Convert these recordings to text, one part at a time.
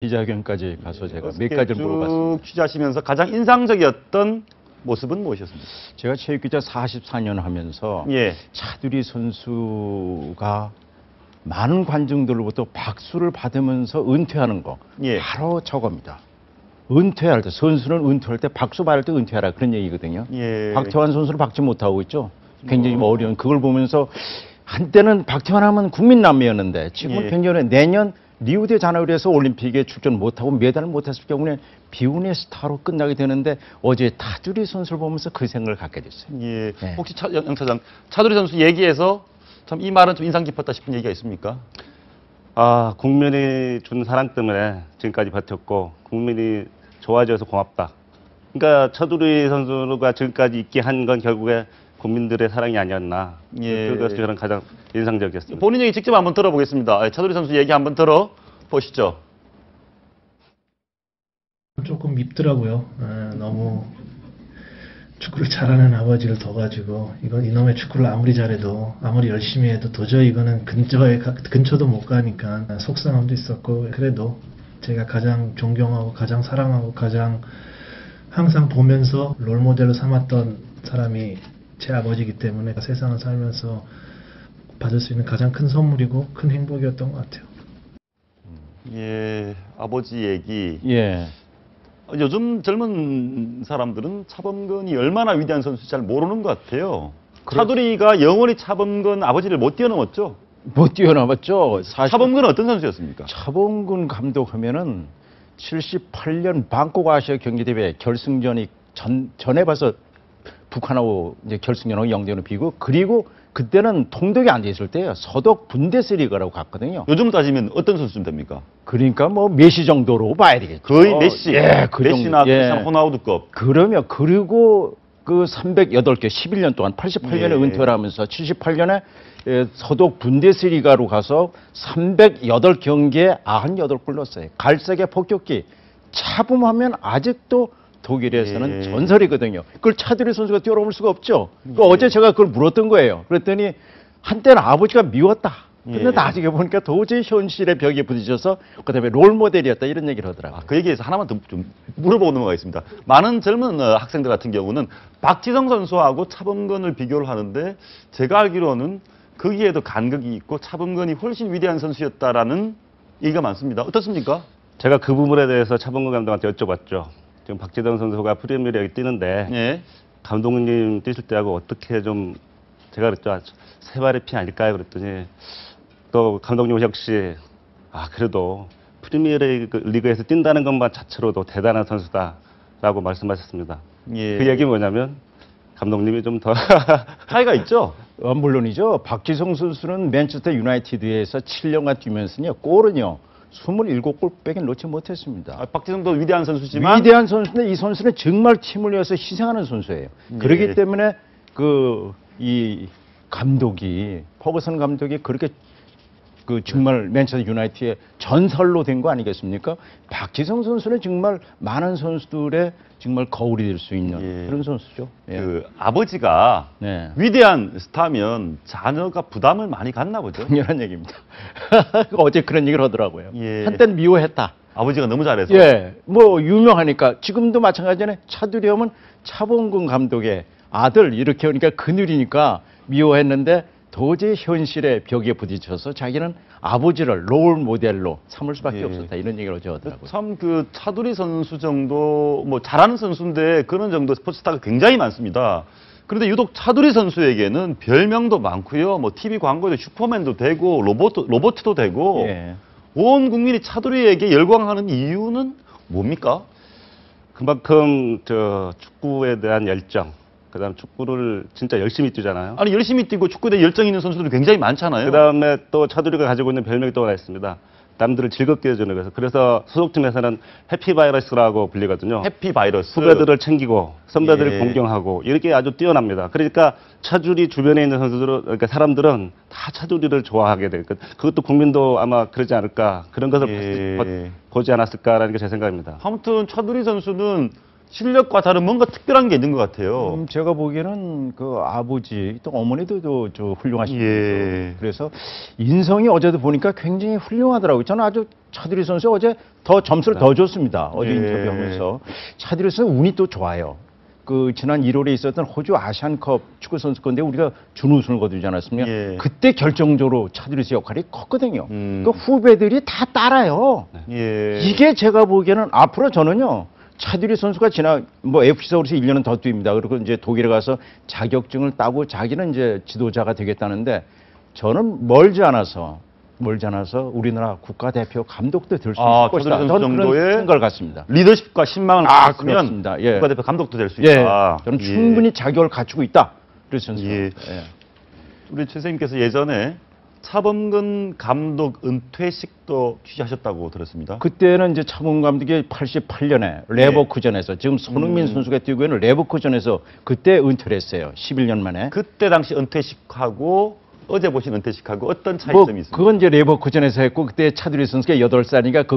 기자회견까지 가서 제가 몇 가지를 물어봤습니다. 쭉 취재하시면서 가장 인상적이었던 모습은 무엇이었습니까? 제가 체육기자 44년 하면서 예. 차두리 선수가 많은 관중들로부터 박수를 받으면서 은퇴하는 거 예. 바로 저겁니다. 은퇴할 때, 선수는 은퇴할 때 박수 받을 때 은퇴하라 그런 얘기거든요. 예. 박태환 선수를 박지 못하고 있죠. 굉장히 어려운 그걸 보면서 한때는 박태환 하면 국민남매였는데 지금은 예. 굉장히 내년 리우데자네이루에서 올림픽에 출전 못하고 메달을 못했을 경우에 비운의 스타로 끝나게 되는데 어제 차두리 선수를 보면서 그 생각을 갖게 됐어요. 예. 네. 혹시 영 차장 차두리 선수 얘기에서 참 이 말은 좀 인상 깊었다 싶은 얘기가 있습니까? 아, 국민이 준 사랑 때문에 지금까지 버텼고 국민이 좋아져서 고맙다. 그러니까 차두리 선수가 지금까지 있게 한 건 결국에 국민들의 사랑이 아니었나. 예. 그것이 저는 가장 인상적이었습니다. 본인 얘기 직접 한번 들어보겠습니다. 차두리 선수 얘기 한번 들어보시죠. 조금 밉더라고요. 너무 축구를 잘하는 아버지를 둬가지고 이건 이놈의 축구를 아무리 잘해도 아무리 열심히 해도 도저히 이거는 근처도 못 가니까 속상함도 있었고, 그래도 제가 가장 존경하고 가장 사랑하고 가장 항상 보면서 롤모델로 삼았던 사람이 제 아버지이기 때문에 세상을 살면서 받을 수 있는 가장 큰 선물이고 큰 행복이었던 것 같아요. 예, 아버지 얘기. 예. 요즘 젊은 사람들은 차범근이 얼마나 위대한 선수인지 잘 모르는 것 같아요. 차두리가 영원히 차범근 아버지를 못 뛰어넘었죠? 못 뛰어넘었죠. 사실 차범근은 어떤 선수였습니까? 차범근 감독 하면은 78년 방콕 아시아 경기대회 결승전이 전에 봐서 북한하고 이제 결승전하고 0대0로 비고, 그리고 그때는 통독이 안 돼 있을 때요. 서독 분데스리가라고 갔거든요. 요즘 따지면 어떤 선수쯤 됩니까? 그러니까 뭐 메시 정도로 봐야 되겠죠. 거의 메시. 예, 그 메시나 정도. 예. 크리스티아노 호나우두급. 그러면 그리고 그 308개 11년 동안 88년에 예. 은퇴를 하면서 78년에 서독 분데스리가로 가서 308경기에 98골 넣었어요. 갈색의 폭격기. 차범하면 아직도 독일에서는 예. 전설이거든요. 그걸 차두리 선수가 뛰어넘을 수가 없죠. 어제 제가 그걸 물었던 거예요. 그랬더니 한때는 아버지가 미웠다. 근데 예. 나중에 보니까 도저히 현실의 벽에 부딪혀서 그다음에 롤모델이었다 이런 얘기를 하더라고요. 그 얘기에서 하나만 더 좀 물어보고 넘어가겠습니다. 많은 젊은 학생들 같은 경우는 박지성 선수하고 차범근을 비교를 하는데, 제가 알기로는 거기에도 간극이 있고 차범근이 훨씬 위대한 선수였다라는 얘기가 많습니다. 어떻습니까? 제가 그 부분에 대해서 차범근 감독한테 여쭤봤죠. 지금 박지성 선수가 프리미어리그 뛰는데 예. 감독님 뛰실 때하고 어떻게 좀, 제가 그랬죠. 세 발의 피 아닐까요? 그랬더니 또 감독님 역시 그래도 프리미어리그에서 뛴다는 것만 자체로도 대단한 선수다라고 말씀하셨습니다. 예. 그 얘기는 뭐냐면 감독님이 좀 더 차이가 있죠? 물론이죠. 박지성 선수는 맨체스터 유나이티드에서 7년간 뛰면서요, 골은요 27골밖에 넣지 못했습니다. 박지성도 위대한 선수지만 위대한 선수인데 이 선수는 정말 팀을 위해서 희생하는 선수예요. 예. 그렇기 때문에 이 감독이, 퍼거슨 감독이 그렇게 정말 맨체스터 유나이티드의 전설로 된 거 아니겠습니까? 박지성 선수는 정말 많은 선수들의 정말 거울이 될 수 있는 예. 그런 선수죠. 예. 그 아버지가 네. 위대한 스타면 자녀가 부담을 많이 갖나 보죠. 당연한 얘기입니다. 어제 그런 얘기를 하더라고요. 예. 한때는 미워했다. 아버지가 너무 잘해서. 예, 뭐 유명하니까. 지금도 마찬가지네. 차두리 하면 차범근 감독의 아들 이렇게 하니까 그늘이니까 미워했는데, 도저히 현실의 벽에 부딪혀서 자기는 아버지를 롤 모델로 삼을 수밖에 예. 없었다 이런 얘기를 어제 하더라고요. 참 그 차두리 선수 정도 뭐 잘하는 선수인데 그런 정도 스포츠스타가 굉장히 많습니다. 그런데 유독 차두리 선수에게는 별명도 많고요. 뭐 TV 광고도 슈퍼맨도 되고 로봇도 되고 예. 온 국민이 차두리에게 열광하는 이유는 뭡니까? 그만큼 축구에 대한 열정, 그다음 축구를 진짜 열심히 뛰잖아요. 아니 열심히 뛰고 축구에 열정 있는 선수들이 굉장히 많잖아요. 그다음에 또 차두리가 가지고 있는 별명이 또 하나 있습니다. 남들을 즐겁게 해주는 거에서, 그래서 소속팀에서는 해피바이러스라고 불리거든요. 해피바이러스. 후배들을 챙기고 선배들을 예. 공경하고 이렇게 아주 뛰어납니다. 그러니까 차두리 주변에 있는 선수들은, 그러니까 사람들은 다 차두리를 좋아하게 되니까 그것도 국민도 아마 그러지 않을까, 그런 것을 예. 보지 않았을까라는 게 제 생각입니다. 아무튼 차두리 선수는 실력과 다른 뭔가 특별한 게 있는 것 같아요. 제가 보기에는 그 아버지 또 어머니도 저 훌륭하신 분이죠. 예. 그래서 인성이 어제도 보니까 굉장히 훌륭하더라고요. 저는 아주 차두리 선수 어제 더 점수를 더 줬습니다. 어제 예. 인터뷰하면서 차두리 선수 운이 또 좋아요. 그 지난 1월에 있었던 호주 아시안컵 축구 선수 건데 우리가 준우승을 거두지 않았습니까? 예. 그때 결정적으로 차두리 선수 역할이 컸거든요. 음. 그 후배들이 다 따라요. 예. 이게 제가 보기에는 앞으로 저는요. 차두리 선수가 뭐 FC 서울에서 1년은 더 뛰입니다. 그리고 이제 독일에 가서 자격증을 따고 자기는 이제 지도자가 되겠다는데 저는 멀지 않아서 우리나라 국가대표 감독도 될 수 있을 것이다. 차두리 선수 저는 그런 정도의 생각을 갖습니다. 리더십과 신망을 가졌으면 그렇습니다. 예. 국가대표 감독도 될 수 예, 있다. 저는 예. 충분히 자격을 갖추고 있다. 그래서 선수. 예. 예. 우리 최 선생님께서 예전에 차범근 감독 은퇴식도 취재하셨다고 들었습니다. 그때는 이제 차범근 감독이 88년에 레버쿠젠에서 지금 손흥민 선수가 뛰고 있는 레버쿠젠에서 그때 은퇴를 했어요. 11년 만에. 그때 당시 은퇴식하고 어제 보신 은퇴식하고 어떤 뭐 차이점이 있습니까? 그건 이제 레버쿠젠에서 했고 그때 차두리 선수가 8살이니까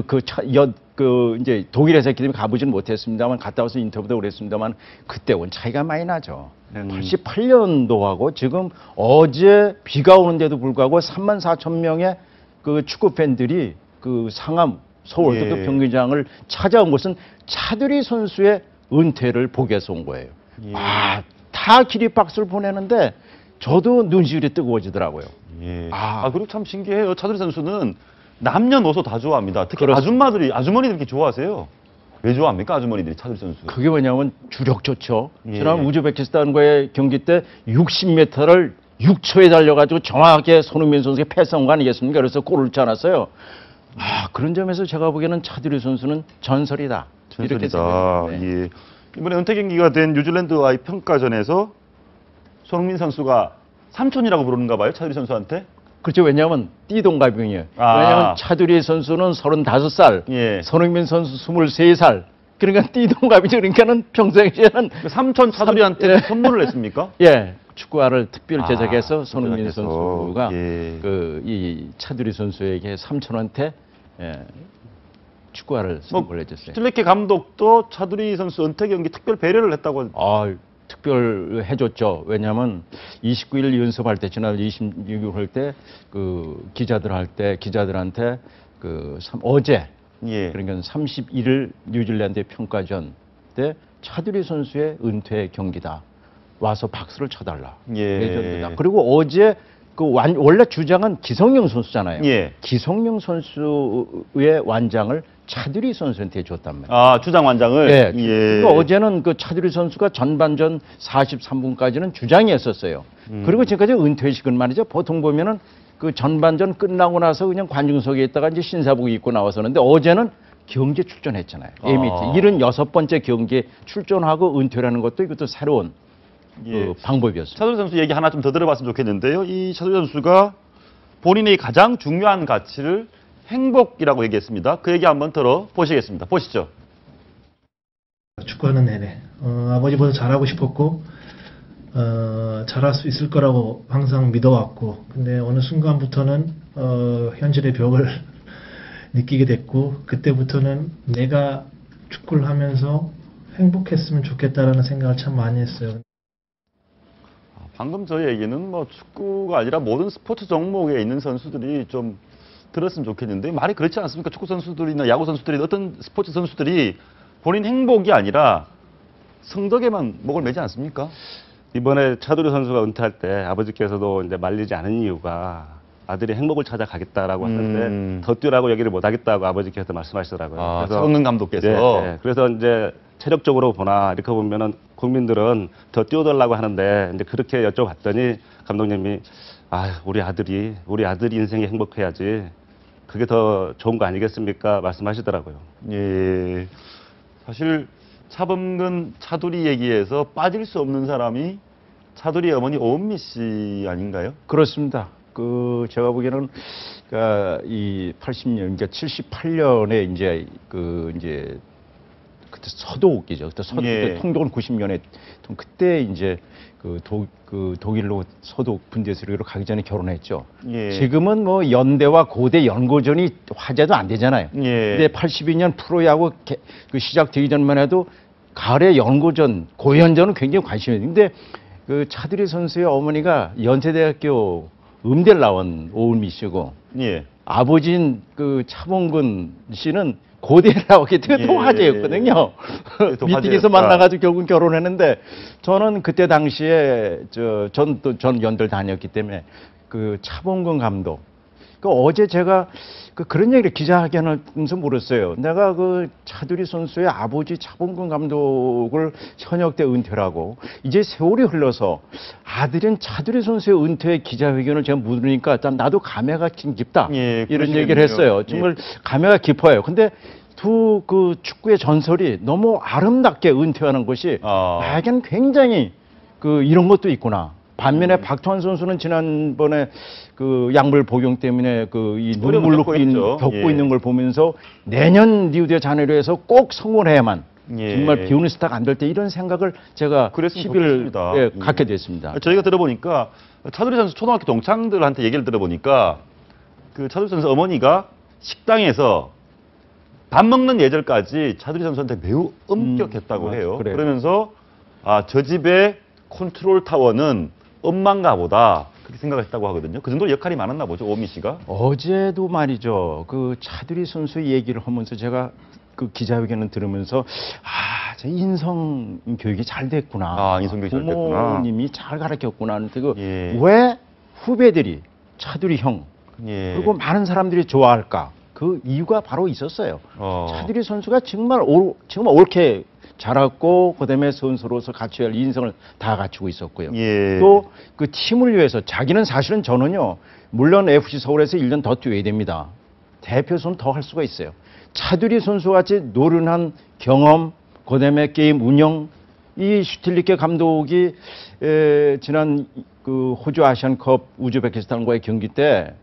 이제 독일에서 했기 때문에 가보지는 못했습니다만 갔다 와서 인터뷰도 그랬습니다만 그때하고는 차이가 많이 나죠. 88년도하고 지금 어제 비가 오는데도 불구하고 34,000명의 그 축구 팬들이 그 상암 서울 월드컵 예. 경기장을 찾아온 것은 차두리 선수의 은퇴를 보기 위해서 온 거예요. 예. 다 기립박수를 보내는데 저도 눈시울이 뜨거워지더라고요. 예. 아. 그리고 참 신기해요. 차두리 선수는 남녀노소 다 좋아합니다. 특히 그렇습니다. 아주머니들이 이렇게 좋아하세요. 왜 좋아합니까? 아주머니들이 차두리 선수. 그게 뭐냐면 주력 좋죠. 예. 지난 우즈베키스탄과의 경기 때 60m를 6초에 달려가지고 정확하게 손흥민 선수의 패스한 거 아니겠습니까? 그래서 골을 넣지 않았어요. 그런 점에서 제가 보기에는 차두리 선수는 전설이다. 이렇게 전설이다. 생각합니다. 네. 예. 이번에 은퇴 경기가 된 뉴질랜드와의 평가전에서 손흥민 선수가 삼촌이라고 부르는가 봐요. 차두리 선수한테. 그렇죠. 왜냐하면 띠동갑이에요. 아. 왜냐하면 차두리 선수는 35살, 예. 손흥민 선수 23살. 그러니까 띠동갑이죠. 그러니까는 평상시에는 그 삼촌 차두리한테 예. 선물을 했습니까? 예, 축구화를 특별 제작해서 아, 손흥민 제작해서. 선수가 예. 이 차두리 선수에게 삼촌한테 축구화를 선물해 줬어요. 슐레케 감독도 차두리 선수 은퇴 경기 특별 배려를 했다고. 특별 해줬죠. 왜냐하면 29일 연습할 때 지난 26일 할 때 그 기자들한테 어제 예. 그러니까 31일 뉴질랜드의 평가전 때 차두리 선수의 은퇴 경기다. 와서 박수를 쳐달라. 예. 레전드다. 그리고 어제 원래 주장은 기성용 선수잖아요. 예. 기성용 선수의 완장을 차두리 선수한테 줬단 말이에요. 주장 완장을. 예. 예. 그러니까 어제는 그 차두리 선수가 전반전 43분까지는 주장이었었어요. 그리고 지금까지 은퇴식은 말이죠. 보통 보면은 그 전반전 끝나고 나서 그냥 관중석에 있다가 이제 신사복 입고 나왔었는데 어제는 경기에 출전했잖아요. AMT 76번째 경기에 출전하고 은퇴라는 것도 이것도 새로운 그 방법이었어요. 차두리 선수 얘기 하나 좀 더 들어봤으면 좋겠는데요. 이 차두리 선수가 본인의 가장 중요한 가치를 행복이라고 얘기했습니다. 그 얘기 한번 들어보시겠습니다. 보시죠. 축구하는 내내 아버지보다 잘하고 싶었고 잘할 수 있을 거라고 항상 믿어왔고 근데 어느 순간부터는 현실의 벽을 느끼게 됐고 그때부터는 내가 축구를 하면서 행복했으면 좋겠다라는 생각을 참 많이 했어요. 방금 저 얘기는 뭐 축구가 아니라 모든 스포츠 종목에 있는 선수들이 좀 들었으면 좋겠는데 말이 그렇지 않습니까? 축구 선수들이나 야구 선수들이 어떤 스포츠 선수들이 본인 행복이 아니라 성덕에만 목을 매지 않습니까? 이번에 차두리 선수가 은퇴할 때 아버지께서도 이제 말리지 않은 이유가 아들이 행복을 찾아가겠다라고 하는데 더 뛰라고 얘기를 못 하겠다고 아버지께서 말씀하시더라고요. 차범근 감독께서. 네. 그래서 이제 체력적으로 보나 이렇게 보면은 국민들은 더 뛰어달라고 하는데 이제 그렇게 여쭤봤더니 감독님이 우리 아들이 인생이 행복해야지 그게 더 좋은 거 아니겠습니까? 말씀하시더라고요. 예. 사실 차범근, 차두리 얘기에서 빠질 수 없는 사람이 차두리 어머니 오은미 씨 아닌가요? 그렇습니다. 제가 보기에는 이 80년, 그러니까 78년에 이제 그때 서독이죠. 그때 서독 예. 통독은 90년에 그때 이제 독일로 서독 분데스리가로 가기 전에 결혼했죠. 예. 지금은 뭐 연대와 고대 연고전이 화제도 안 되잖아요. 예. 근데 82년 프로야구 시작되기 전만 해도 가을에 연고전, 고연전은 굉장히 관심이 있는데 그 차두리 선수의 어머니가 연세대학교 음대를 나온 오은미 씨고 예. 아버지인 그 차범근 씨는 고대를 나왔기 때문에 또 예. 화제였거든요. 또 미팅에서 화제였다. 만나가지고 결국 결혼했는데 저는 그때 당시에 전 연대를 다녔기 때문에 그 차범근 감독. 그 어제 제가 그런 얘기를 기자회견하면서 물었어요. 내가 그 차두리 선수의 아버지 차범근 감독을 현역 때 은퇴를 하고 이제 세월이 흘러서 아들인 차두리 선수의 은퇴 기자회견을 제가 물으니까 나도 감회가 깊다. 예, 이런 그러시군요. 얘기를 했어요. 정말 감회가 깊어요. 근데 두 그 축구의 전설이 너무 아름답게 은퇴하는 것이 나에겐 굉장히 이런 것도 있구나. 반면에 박투환 선수는 지난번에 그 약물 복용 때문에 이 눈물로 겪고 있죠. 겪고 예. 있는 걸 보면서 내년 리우데자네이루에서 꼭 성공을 해야만 예. 정말 비오는 스타가 안 될 때 이런 생각을 제가 그랬으면 10일 좋겠습니다. 예. 갖게 됐습니다. 저희가 들어보니까 차두리 선수 초등학교 동창들한테 얘기를 들어보니까 그 차두리 선수 어머니가 식당에서 밥 먹는 예절까지 차두리 선수한테 매우 엄격했다고 해요. 그래요. 그러면서 저 집의 컨트롤 타워는 엄마인가 보다 그렇게 생각했다고 하거든요. 그 정도로 역할이 많았나 보죠, 오미 씨가. 어제도 말이죠. 그 차두리 선수 얘기를 하면서 제가 그 기자회견을 들으면서 저 인성 교육이 잘 됐구나. 인성 교육이 잘 됐구나. 부모님이 잘 가르쳤구나. 근데 예. 왜 후배들이 차두리 형 예. 그리고 많은 사람들이 좋아할까? 그 이유가 바로 있었어요. 차두리 선수가 정말 옳게 자랐고 그다음에 선수로서 갖춰야 할 인성을 다 갖추고 있었고요. 예. 또 그 팀을 위해서 자기는 사실은 저는요. 물론 FC 서울에서 1년 더 뛰어야 됩니다. 대표 선수 더 할 수가 있어요. 차두리 선수같이 노련한 경험, 그다음에 게임 운영, 이 슈틸리케 감독이 지난 그 호주 아시안컵 우즈베키스탄과의 경기 때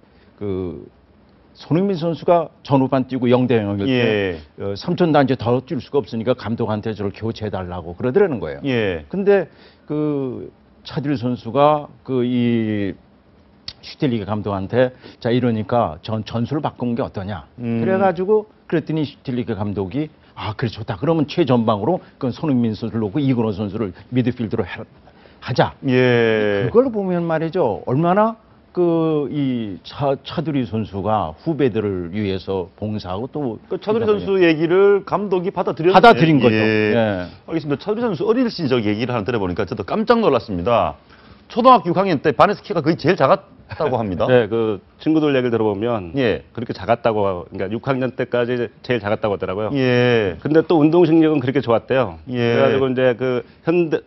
손흥민 선수가 전후반 뛰고 0대 0일 때 예. 3천 단지 더 뛸 수가 없으니까 감독한테 저를 교체해달라고 그러더라는 거예요. 예. 근데 차두리 선수가 이 슈틸리케 감독한테 이러니까 전술을 바꾼 게 어떠냐. 그래가지고 그랬더니 슈틸리케 감독이 그래 좋다. 그러면 최전방으로 그 손흥민 선수를 놓고 이근호 선수를 미드필드로 하자. 예. 그걸 보면 말이죠. 얼마나 이 차두리 선수가 후배들을 위해서 봉사하고 또 차두리 선수 얘기를 감독이 받아들인 거죠. 예. 예. 알겠습니다. 차두리 선수 어릴 시절 얘기를 하나 들어보니까 저도 깜짝 놀랐습니다. 초등학교 6학년 때 반에서 키가 거의 제일 작았다고 합니다. 네, 그 친구들 얘기를 들어보면 예. 그렇게 작았다고, 그러니까 6학년 때까지 제일 작았다고 하더라고요. 예. 근데 또 운동신경은 그렇게 좋았대요. 예. 그래가지고 이제 그 현대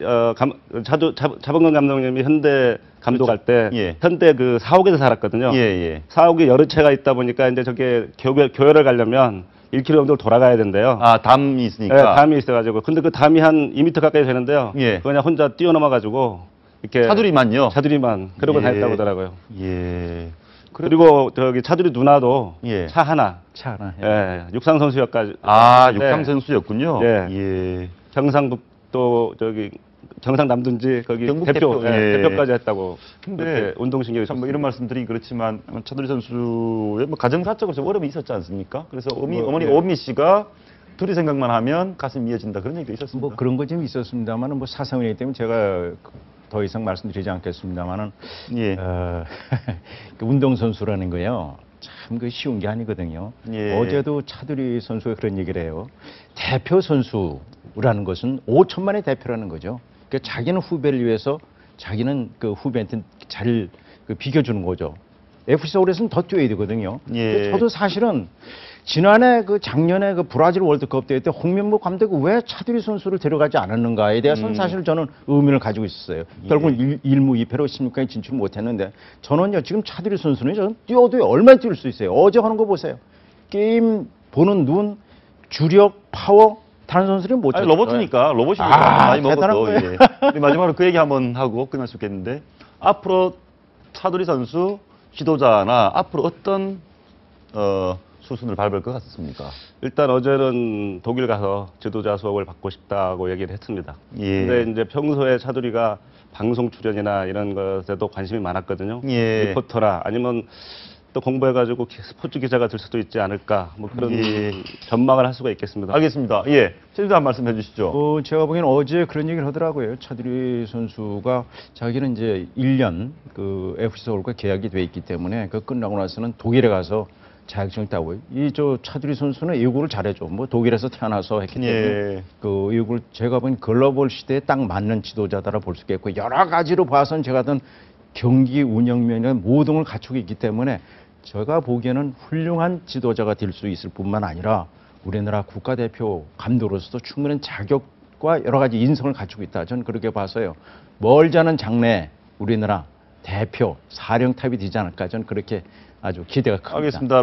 자범근 감독님이 현대 감독할 때 예. 현대 그 사옥에서 살았거든요. 예, 예. 사옥이 여러 채가 있다 보니까 이제 저게 교회를 가려면 1km 정도 돌아가야 된대요. 담이 있으니까. 네, 담이 있어가지고. 근데 그 담이 한 2m 가까이 되는데요. 예. 그냥 혼자 뛰어넘어가지고 이렇게 차두리만요? 차두리만 그러고 예. 다녔다고 하더라고요. 예. 그리고 저기 차두리 누나도 예. 차 하나. 차 하나. 예. 육상 선수였까지. 육상 선수였군요. 예. 예. 경상북도 저기 경상 남둔지 거기 경북 대표 대표, 예. 대표까지 했다고. 근데 그렇게 운동신경이 참 이런 말씀드리기 그렇지만 차두리 선수의 가정사적으로 좀 어려움이 있었지 않습니까? 그래서 어머니 오미 씨가 둘이 생각만 하면 가슴이 미어진다 그런 얘기도 있었습니다. 그런 거 좀 있었습니다만은 사상이기 때문에 제가 더 이상 말씀드리지 않겠습니다만은 예. 운동 선수라는 거요. 참 쉬운 게 아니거든요. 예. 어제도 차두리 선수가 그런 얘기를 해요. 대표 선수라는 것은 5천만의 대표라는 거죠. 그러니까 자기는 후배를 위해서 자기는 그 후배한테 잘 비켜주는 거죠. FC 서울에서는 더 뛰어야 되거든요. 예. 저도 사실은 지난해 작년에 브라질 월드컵 대회 때 홍명보 감독이 왜 차두리 선수를 데려가지 않았는가에 대해서는 사실 저는 의문을 가지고 있었어요. 결국은 1무 2패로 16강에 진출 못했는데 저는요 지금 차두리 선수는 저는 뛰어도 얼마나 뛸 수 있어요. 어제 하는 거 보세요. 게임 보는 눈, 주력, 파워 다른 선수들은 못 쳤어요. 로봇이니까 로봇이 많이 먹어도. 예. 우리 마지막으로 그 얘기 한번 하고 끝날 수 있겠는데 앞으로 차두리 선수 지도자나 앞으로 어떤 수순을 밟을 것 같습니까? 일단 어제는 독일 가서 지도자 수업을 받고 싶다고 얘기를 했습니다. 예. 근데 이제 평소에 차두리가 방송 출연이나 이런 것에도 관심이 많았거든요. 예. 리포터나 아니면 또 공부해가지고 스포츠 기자가 될 수도 있지 않을까 뭐 그런 예. 전망을 할 수가 있겠습니다. 알겠습니다. 예, 최대도 한 말씀 해주시죠. 제가 보기에는 어제 그런 얘기를 하더라고요. 차두리 선수가 자기는 이제 1년 그 FC 서울과 계약이 돼 있기 때문에 그 끝나고 나서는 독일에 가서 자격증을 따고 이 차두리 선수는 외국어를 잘해줘. 뭐 독일에서 태어나서 했기 때문에 예. 그 외국을 제가 보기엔 글로벌 시대에 딱 맞는 지도자다라 볼 수 있겠고 여러 가지로 봐서는 제가 든 경기 운영 면에 모든 걸 갖추고 있기 때문에 제가 보기에는 훌륭한 지도자가 될 수 있을 뿐만 아니라 우리나라 국가대표 감독으로서도 충분한 자격과 여러 가지 인성을 갖추고 있다. 저는 그렇게 봐서요. 멀지 않은 장래에 우리나라 대표 사령탑이 되지 않을까. 저는 그렇게 아주 기대가 큽니다. 알겠습니다.